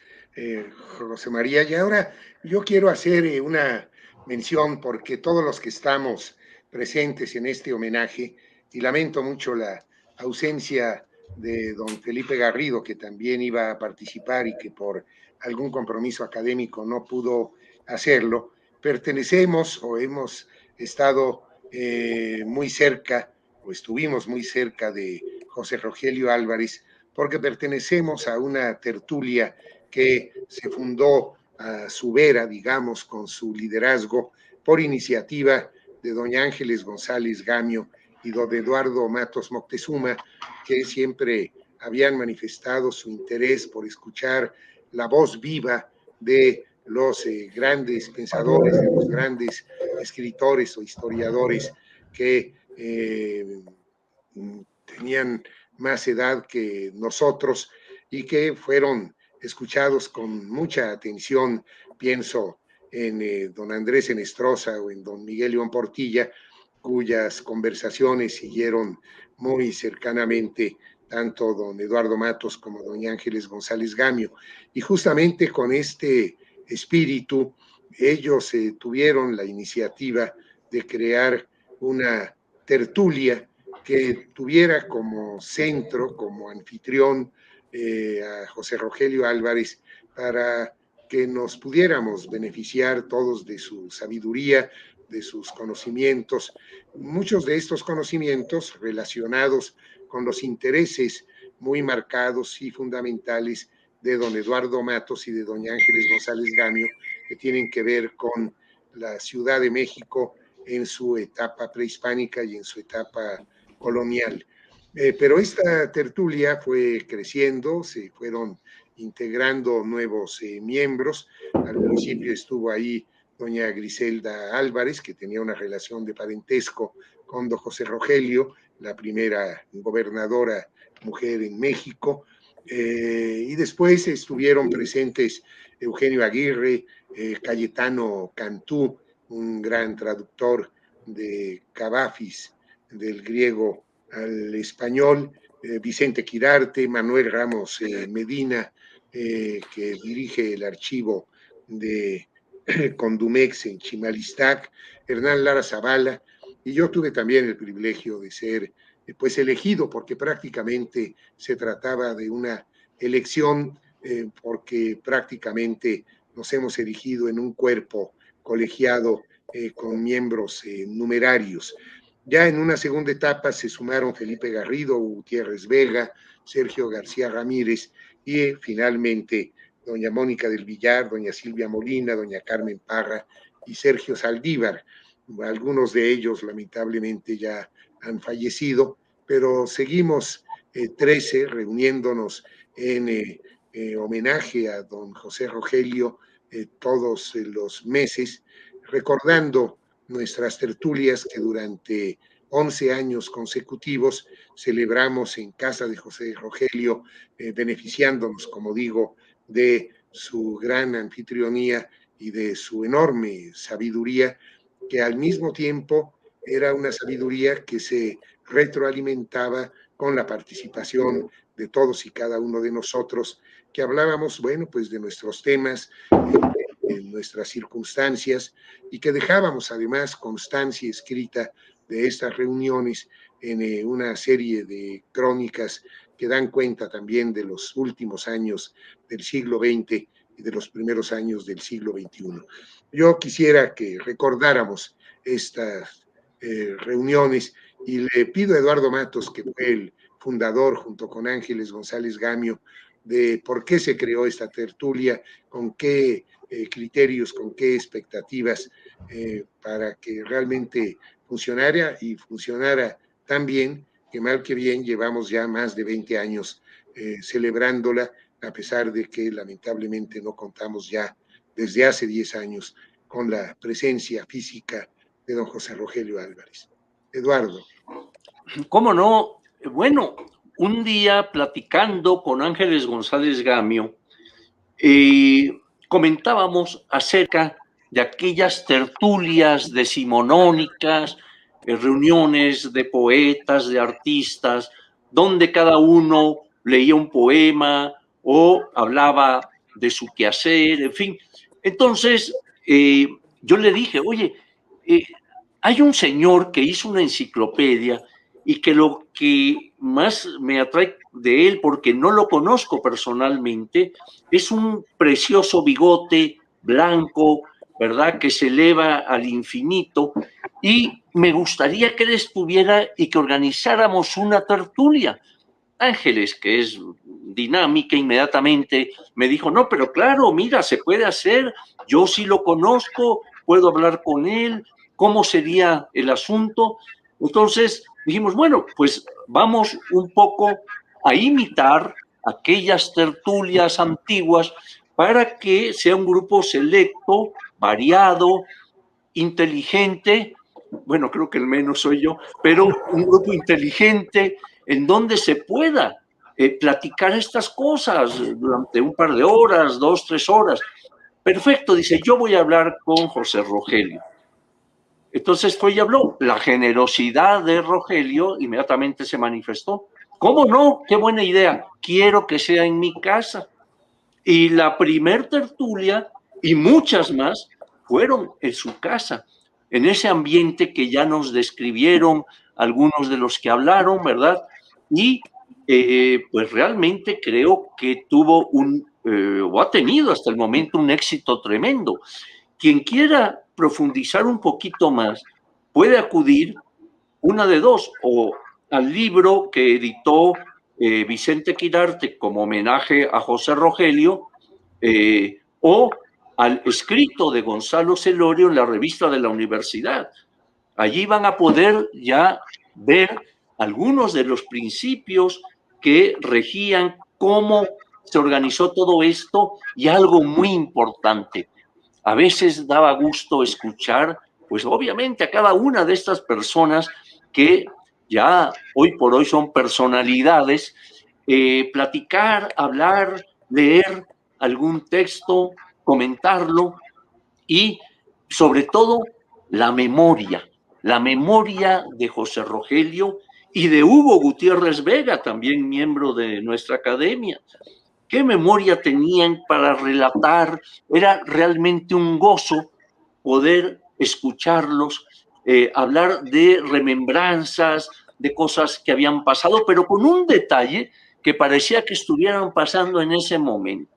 José María. Y ahora yo quiero hacer una mención porque todos los que estamos presentes en este homenaje, y lamento mucho la ausencia de don Felipe Garrido, que también iba a participar y que por algún compromiso académico no pudo hacerlo, pertenecemos o hemos estado muy cerca o estuvimos muy cerca de José Rogelio Álvarez, porque pertenecemos a una tertulia que se fundó a su vera, digamos, con su liderazgo, por iniciativa de doña Ángeles González Gamio y don Eduardo Matos Moctezuma, que siempre habían manifestado su interés por escuchar la voz viva de los grandes pensadores, de los grandes escritores o historiadores que tenían más edad que nosotros y que fueron escuchados con mucha atención. Pienso en don Andrés Enestrosa o en don Miguel León Portilla, cuyas conversaciones siguieron muy cercanamente tanto don Eduardo Matos como doña Ángeles González Gamio. Y justamente con este espíritu, ellos tuvieron la iniciativa de crear una tertulia que tuviera como centro, como anfitrión, a José Rogelio Álvarez, para que nos pudiéramos beneficiar todos de su sabiduría, de sus conocimientos, muchos de estos conocimientos relacionados con los intereses muy marcados y fundamentales de don Eduardo Matos y de doña Ángeles González Gamio, que tienen que ver con la Ciudad de México en su etapa prehispánica y en su etapa colonial. Pero esta tertulia fue creciendo, se fueron integrando nuevos miembros. Al principio estuvo ahí doña Griselda Álvarez, que tenía una relación de parentesco con don José Rogelio, la primera gobernadora mujer en México. Y después estuvieron presentes Eugenio Aguirre, Cayetano Cantú, un gran traductor de Cavafis, del griego al español, Vicente Quirarte, Manuel Ramos Medina, que dirige el archivo de Condumex en Chimalistac, Hernán Lara Zavala, y yo tuve también el privilegio de ser pues elegido, porque prácticamente se trataba de una elección, porque prácticamente nos hemos erigido en un cuerpo colegiado con miembros numerarios. Ya en una segunda etapa se sumaron Felipe Garrido, Gutiérrez Vega, Sergio García Ramírez y finalmente doña Mónica del Villar, doña Silvia Molina, doña Carmen Parra y Sergio Saldívar. Algunos de ellos lamentablemente ya han fallecido, pero seguimos 13 reuniéndonos en homenaje a don José Rogelio todos los meses, recordando nuestras tertulias que durante 11 años consecutivos celebramos en casa de José Rogelio, beneficiándonos, como digo, de su gran anfitrionía y de su enorme sabiduría, que al mismo tiempo era una sabiduría que se retroalimentaba con la participación de todos y cada uno de nosotros, que hablábamos, bueno, pues de nuestros temas, en nuestras circunstancias, y que dejábamos además constancia escrita de estas reuniones en una serie de crónicas que dan cuenta también de los últimos años del siglo XX y de los primeros años del siglo XXI. Yo quisiera que recordáramos estas reuniones y le pido a Eduardo Matos, que fue el fundador junto con Ángeles González Gamio, de por qué se creó esta tertulia, con qué criterios, con qué expectativas, para que realmente funcionara y funcionara tan bien que mal que bien llevamos ya más de 20 años celebrándola, a pesar de que lamentablemente no contamos ya desde hace 10 años con la presencia física de don José Rogelio Álvarez. Eduardo. ¿Cómo no? Bueno, un día platicando con Ángeles González Gamio, comentábamos acerca de aquellas tertulias decimonónicas, reuniones de poetas, de artistas, donde cada uno leía un poema o hablaba de su quehacer, en fin. Entonces, yo le dije, oye, hay un señor que hizo una enciclopedia y que lo que más me atrae de él, porque no lo conozco personalmente, es un precioso bigote blanco, ¿verdad?, que se eleva al infinito, y me gustaría que él estuviera y que organizáramos una tertulia. Ángeles, que es dinámica, inmediatamente me dijo, no, pero claro, mira, se puede hacer, yo sí lo conozco, puedo hablar con él, ¿cómo sería el asunto? Entonces dijimos, bueno, pues vamos un poco a imitar aquellas tertulias antiguas para que sea un grupo selecto, variado, inteligente, bueno, creo que el menos soy yo, pero un grupo inteligente en donde se pueda platicar estas cosas durante un par de horas, 2, 3 horas. Perfecto, dice, yo voy a hablar con José Rogelio. Entonces fue y habló. La generosidad de Rogelio inmediatamente se manifestó. ¿Cómo no? Qué buena idea. Quiero que sea en mi casa. Y la primer tertulia y muchas más fueron en su casa, en ese ambiente que ya nos describieron algunos de los que hablaron, ¿verdad? Y pues realmente creo que tuvo o ha tenido hasta el momento un éxito tremendo. Quien quiera profundizar un poquito más puede acudir una de dos, o al libro que editó Vicente Quirarte como homenaje a José Rogelio, o al escrito de Gonzalo Celorio en la revista de la universidad. Allí van a poder ya ver algunos de los principios que regían cómo se organizó todo esto, y algo muy importante. A veces daba gusto escuchar, pues obviamente a cada una de estas personas que ya hoy por hoy son personalidades, platicar, hablar, leer algún texto, comentarlo, y sobre todo la memoria de José Rogelio y de Hugo Gutiérrez Vega, también miembro de nuestra academia. ¿Qué memoria tenían para relatar? Era realmente un gozo poder escucharlos, hablar de remembranzas, de cosas que habían pasado, pero con un detalle que parecía que estuvieran pasando en ese momento.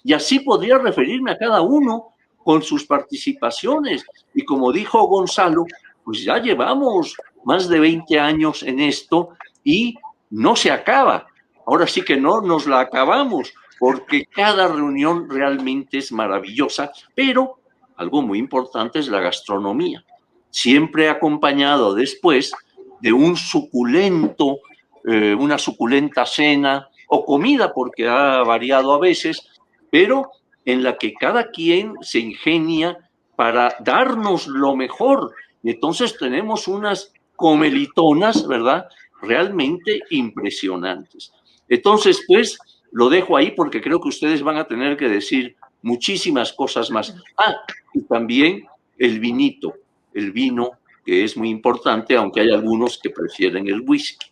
Y así podría referirme a cada uno con sus participaciones. Y como dijo Gonzalo, pues ya llevamos más de 20 años en esto y no se acaba. Ahora sí que no nos la acabamos, porque cada reunión realmente es maravillosa, pero algo muy importante es la gastronomía. Siempre acompañado después de un suculento, una suculenta cena o comida, porque ha variado a veces, pero en la que cada quien se ingenia para darnos lo mejor. Y entonces tenemos unas comelitonas, ¿verdad?, realmente impresionantes. Entonces, pues, lo dejo ahí porque creo que ustedes van a tener que decir muchísimas cosas más. Ah, y también el vinito, el vino, que es muy importante, aunque hay algunos que prefieren el whisky.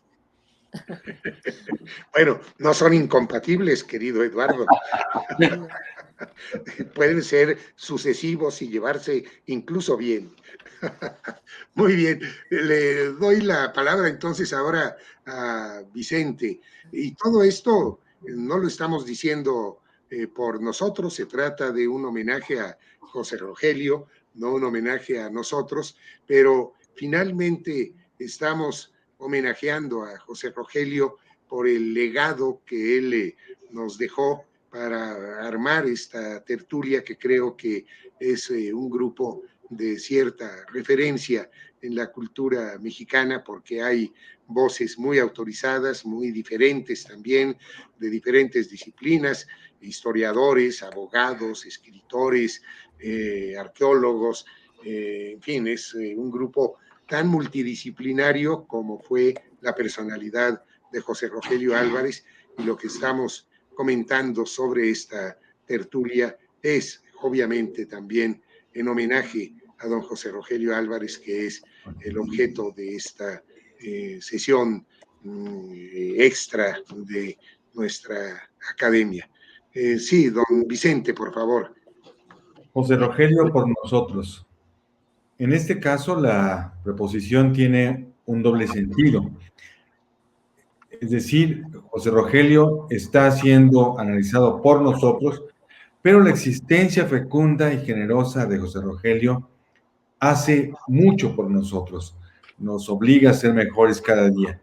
Bueno, no son incompatibles, querido Eduardo. Pueden ser sucesivos y llevarse incluso bien. Muy bien, le doy la palabra entonces ahora a Vicente. Y todo esto no lo estamos diciendo por nosotros, se trata de un homenaje a José Rogelio, no un homenaje a nosotros, pero finalmente estamos homenajeando a José Rogelio por el legado que él nos dejó para armar esta tertulia que creo que es un grupo de cierta referencia en la cultura mexicana, porque hay voces muy autorizadas, muy diferentes también, de diferentes disciplinas, historiadores, abogados, escritores, arqueólogos, en fin, es un grupo tan multidisciplinario como fue la personalidad de José Rogelio Álvarez, y lo que estamos comentando sobre esta tertulia es obviamente también en homenaje a don José Rogelio Álvarez, que es el objeto de esta sesión extra de nuestra academia. Sí, don Vicente, por favor. José Rogelio por nosotros. En este caso, la preposición tiene un doble sentido. Es decir, José Rogelio está siendo analizado por nosotros, pero la existencia fecunda y generosa de José Rogelio hace mucho por nosotros, nos obliga a ser mejores cada día.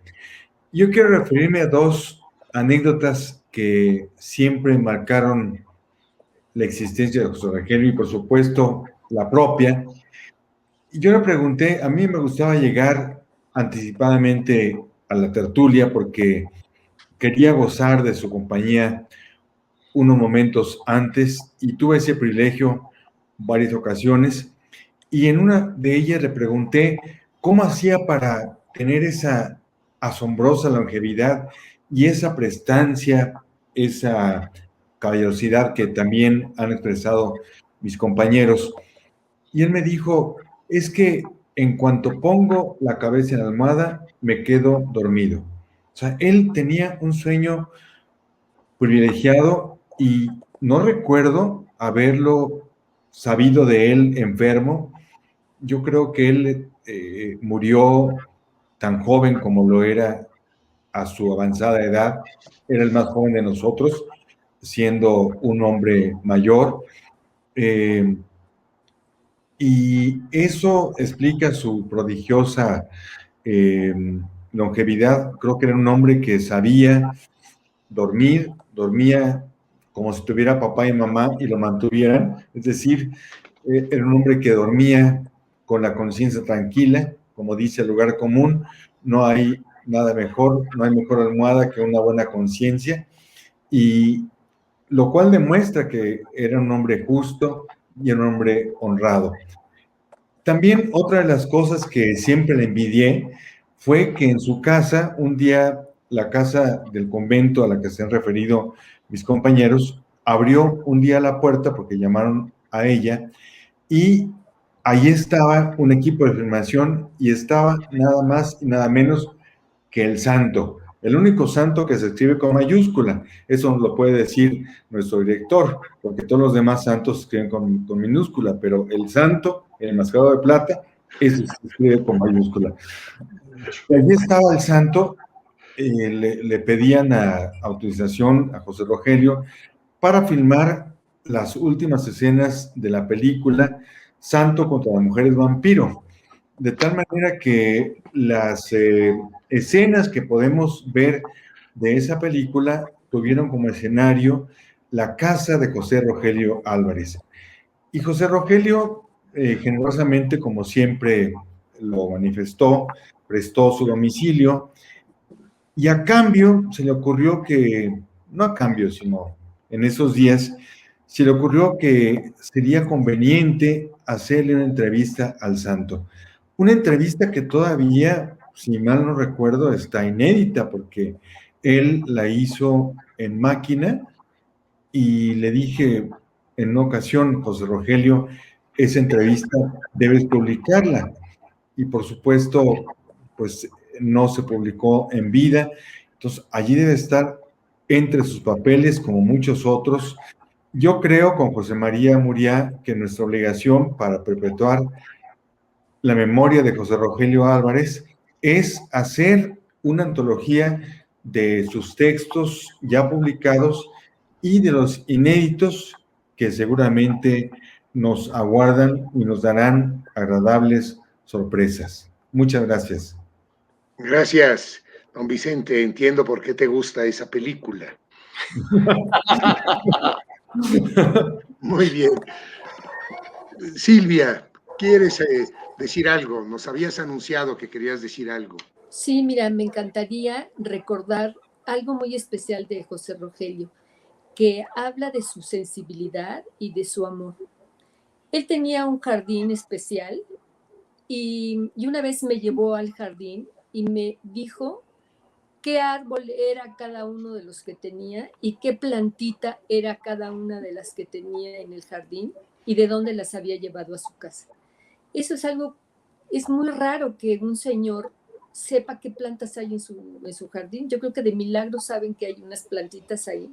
Yo quiero referirme a dos anécdotas que siempre marcaron la existencia de José Rogelio y, por supuesto, la propia. Yo le pregunté, a mí me gustaba llegar anticipadamente a la tertulia porque quería gozar de su compañía unos momentos antes y tuve ese privilegio varias ocasiones. Y en una de ellas le pregunté cómo hacía para tener esa asombrosa longevidad y esa prestancia, esa caballerosidad que también han expresado mis compañeros. Y él me dijo, es que en cuanto pongo la cabeza en la almohada, me quedo dormido. O sea, él tenía un sueño privilegiado y no recuerdo haberlo sabido de él enfermo. Yo creo que él murió tan joven como lo era a su avanzada edad. Era el más joven de nosotros, siendo un hombre mayor. Y eso explica su prodigiosa longevidad. Creo que era un hombre que sabía dormir, dormía como si tuviera papá y mamá y lo mantuvieran. Es decir, era un hombre que dormía con la conciencia tranquila, como dice el lugar común, no hay nada mejor, no hay mejor almohada que una buena conciencia, y lo cual demuestra que era un hombre justo y un hombre honrado. También otra de las cosas que siempre le envidié fue que en su casa, un día, la casa del convento a la que se han referido mis compañeros, abrió un día la puerta porque llamaron a ella y ahí estaba un equipo de filmación y estaba nada más y nada menos que el santo, el único santo que se escribe con mayúscula. Eso nos lo puede decir nuestro director, porque todos los demás santos se escriben con minúscula, pero el santo, el enmascarado de plata, ese se escribe con mayúscula. Y allí estaba el santo, le pedían autorización a José Rogelio para filmar las últimas escenas de la película Santo contra las mujeres vampiro, de tal manera que las escenas que podemos ver de esa película tuvieron como escenario la casa de José Rogelio Álvarez. Y José Rogelio, generosamente, como siempre lo manifestó, prestó su domicilio, y a cambio se le ocurrió que, no a cambio, sino en esos días, se le ocurrió que sería conveniente hacerle una entrevista al santo. Una entrevista que todavía, si mal no recuerdo, está inédita porque él la hizo en máquina y le dije en una ocasión, José Rogelio, esa entrevista debes publicarla. Y por supuesto, pues no se publicó en vida. Entonces, allí debe estar entre sus papeles, como muchos otros. Yo creo, con José María Muriá, que nuestra obligación para perpetuar la memoria de José Rogelio Álvarez es hacer una antología de sus textos ya publicados y de los inéditos que seguramente nos aguardan y nos darán agradables sorpresas. Muchas gracias. Gracias, don Vicente. Entiendo por qué te gusta esa película. Muy bien. Silvia, ¿quieres decir algo? Nos habías anunciado que querías decir algo. Sí, mira, me encantaría recordar algo muy especial de José Rogelio, que habla de su sensibilidad y de su amor. Él tenía un jardín especial y una vez me llevó al jardín y me dijo qué árbol era cada uno de los que tenía y qué plantita era cada una de las que tenía en el jardín y de dónde las había llevado a su casa. Eso es algo, es muy raro que un señor sepa qué plantas hay en su jardín. Yo creo que de milagro saben que hay unas plantitas ahí.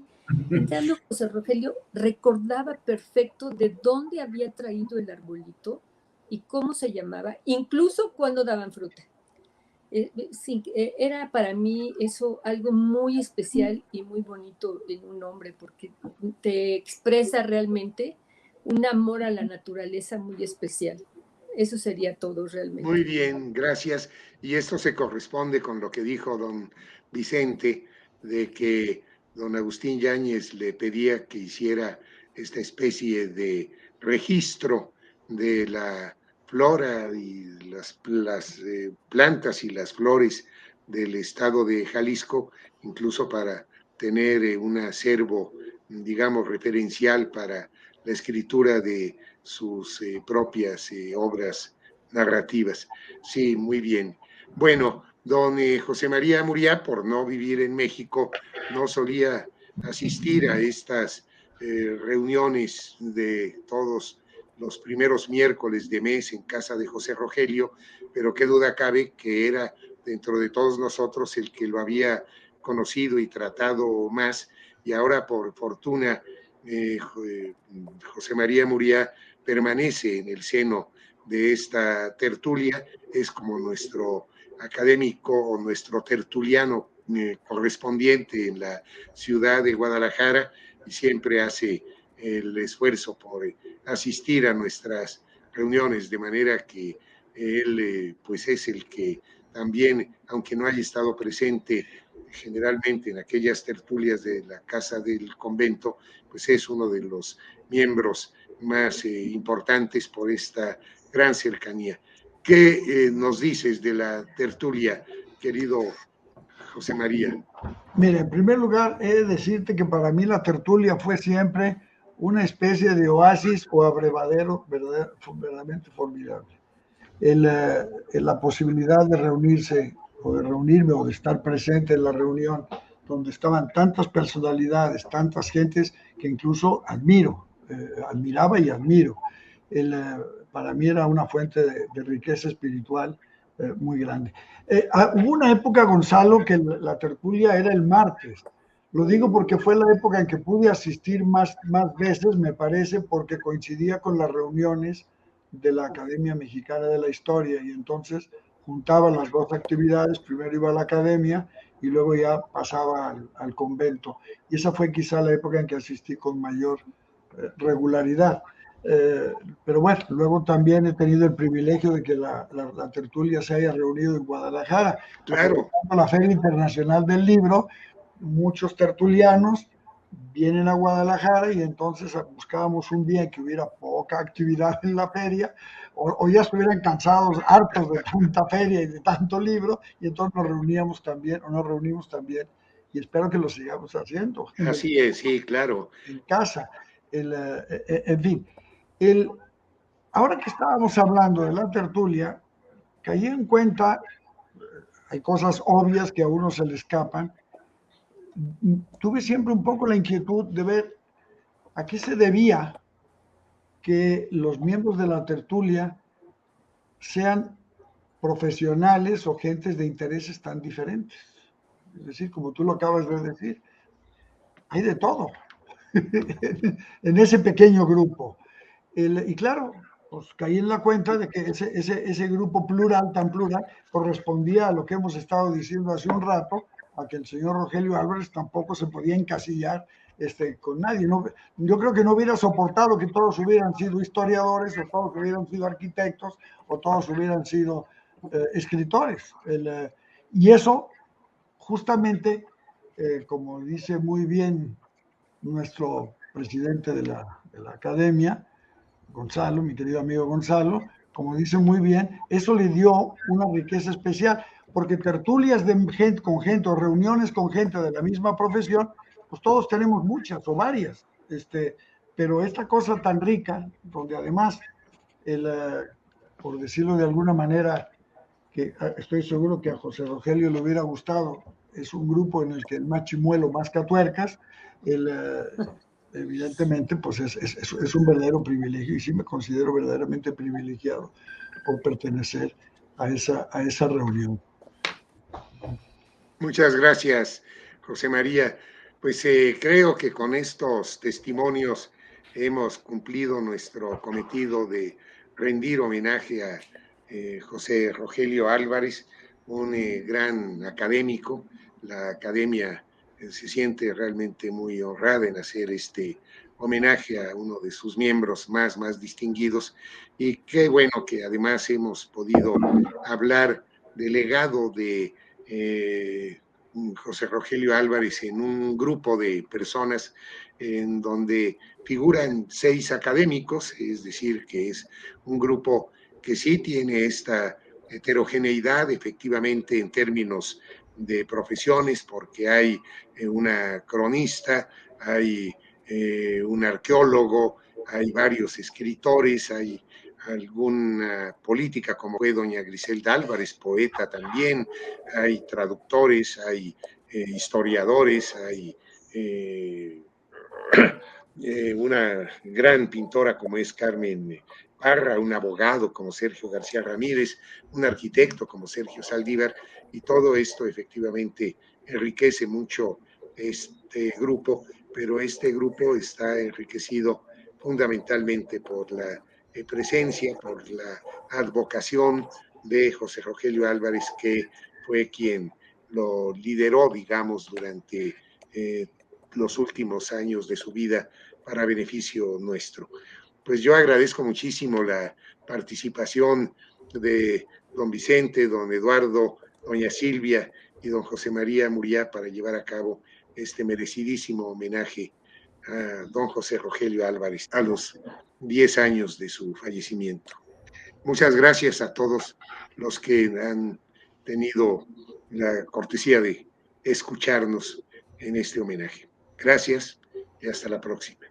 En cambio, José Rogelio recordaba perfecto de dónde había traído el arbolito y cómo se llamaba, incluso cuando daban fruta. Era para mí eso algo muy especial y muy bonito en un hombre, porque te expresa realmente un amor a la naturaleza muy especial. Eso sería todo realmente. Muy bien, gracias. Y esto se corresponde con lo que dijo don Vicente, de que don Agustín Yáñez le pedía que hiciera esta especie de registro de la flora y las plantas y las flores del estado de Jalisco, incluso para tener un acervo, digamos, referencial para la escritura de sus propias obras narrativas. Sí, muy bien. Bueno, don José María Muriá, por no vivir en México, no solía asistir a estas reuniones de todos los primeros miércoles de mes en casa de José Rogelio, pero qué duda cabe que era dentro de todos nosotros el que lo había conocido y tratado más, y ahora por fortuna José María Muriá permanece en el seno de esta tertulia, es como nuestro académico o nuestro tertuliano correspondiente en la ciudad de Guadalajara, y siempre hace el esfuerzo por asistir a nuestras reuniones, de manera que él pues es el que también, aunque no haya estado presente generalmente en aquellas tertulias de la Casa del Convento, pues es uno de los miembros más importantes por esta gran cercanía. ¿Qué nos dices de la tertulia, querido José María? Mira, en primer lugar, he de decirte que para mí la tertulia fue siempre una especie de oasis o abrevadero verdaderamente formidable. La posibilidad de reunirse o de reunirme o de estar presente en la reunión donde estaban tantas personalidades, tantas gentes que incluso admiraba y admiro. Para mí era una fuente de riqueza espiritual muy grande. Hubo una época, Gonzalo, que la tertulia era el martes. Lo digo porque fue la época en que pude asistir más veces, me parece, porque coincidía con las reuniones de la Academia Mexicana de la Historia, y entonces juntaba las dos actividades. Primero iba a la academia y luego ya pasaba al convento. Y esa fue quizá la época en que asistí con mayor regularidad. Pero bueno, luego también he tenido el privilegio de que la tertulia se haya reunido en Guadalajara. Claro. La Feria Internacional del Libro, muchos tertulianos vienen a Guadalajara y entonces buscábamos un día en que hubiera poca actividad en la feria, o ya estuvieran cansados, hartos de tanta feria y de tanto libro, y entonces nos reunimos también, y espero que lo sigamos haciendo. Así es, sí, claro. En casa. En fin, ahora que estábamos hablando de la tertulia, caí en cuenta, hay cosas obvias que a uno se le escapan. Tuve siempre un poco la inquietud de ver a qué se debía que los miembros de la tertulia sean profesionales o gentes de intereses tan diferentes. Es decir, como tú lo acabas de decir, hay de todo en ese pequeño grupo. Y claro, pues caí en la cuenta de que ese grupo plural, tan plural, correspondía a lo que hemos estado diciendo hace un rato, a que el señor Rogelio Álvarez tampoco se podía encasillar con nadie. No, yo creo que no hubiera soportado que todos hubieran sido historiadores, o todos hubieran sido arquitectos, o todos hubieran sido escritores. Y eso, justamente, como dice muy bien nuestro presidente de la academia, Gonzalo, mi querido amigo Gonzalo, como dice muy bien, eso le dio una riqueza especial, porque tertulias de gente, con gente, o reuniones con gente de la misma profesión, pues todos tenemos muchas o varias, pero esta cosa tan rica, donde además, por decirlo de alguna manera, que estoy seguro que a José Rogelio le hubiera gustado, es un grupo en el que el más chimuelo masca tuercas, evidentemente, pues es un verdadero privilegio, y sí me considero verdaderamente privilegiado por pertenecer a esa reunión. Muchas gracias, José María. Pues creo que con estos testimonios hemos cumplido nuestro cometido de rendir homenaje a José Rogelio Álvarez, un gran académico. La academia se siente realmente muy honrada en hacer este homenaje a uno de sus miembros más distinguidos, y qué bueno que además hemos podido hablar del legado de José Rogelio Álvarez en un grupo de personas en donde figuran 6 académicos, es decir, que es un grupo que sí tiene esta heterogeneidad efectivamente en términos de profesiones, porque hay una cronista, hay un arqueólogo, hay varios escritores, hay alguna política como fue doña Griselda Álvarez, poeta también, hay traductores, hay historiadores, hay una gran pintora como es Carmen Parra, un abogado como Sergio García Ramírez, un arquitecto como Sergio Saldívar, y todo esto efectivamente enriquece mucho este grupo, pero este grupo está enriquecido fundamentalmente por la presencia, por la advocación de José Rogelio Álvarez, que fue quien lo lideró, digamos, durante los últimos años de su vida para beneficio nuestro. Pues yo agradezco muchísimo la participación de don Vicente, don Eduardo, doña Silvia y don José María Muriá para llevar a cabo este merecidísimo homenaje a don José Rogelio Álvarez a los 10 años de su fallecimiento. Muchas gracias a todos los que han tenido la cortesía de escucharnos en este homenaje. Gracias y hasta la próxima.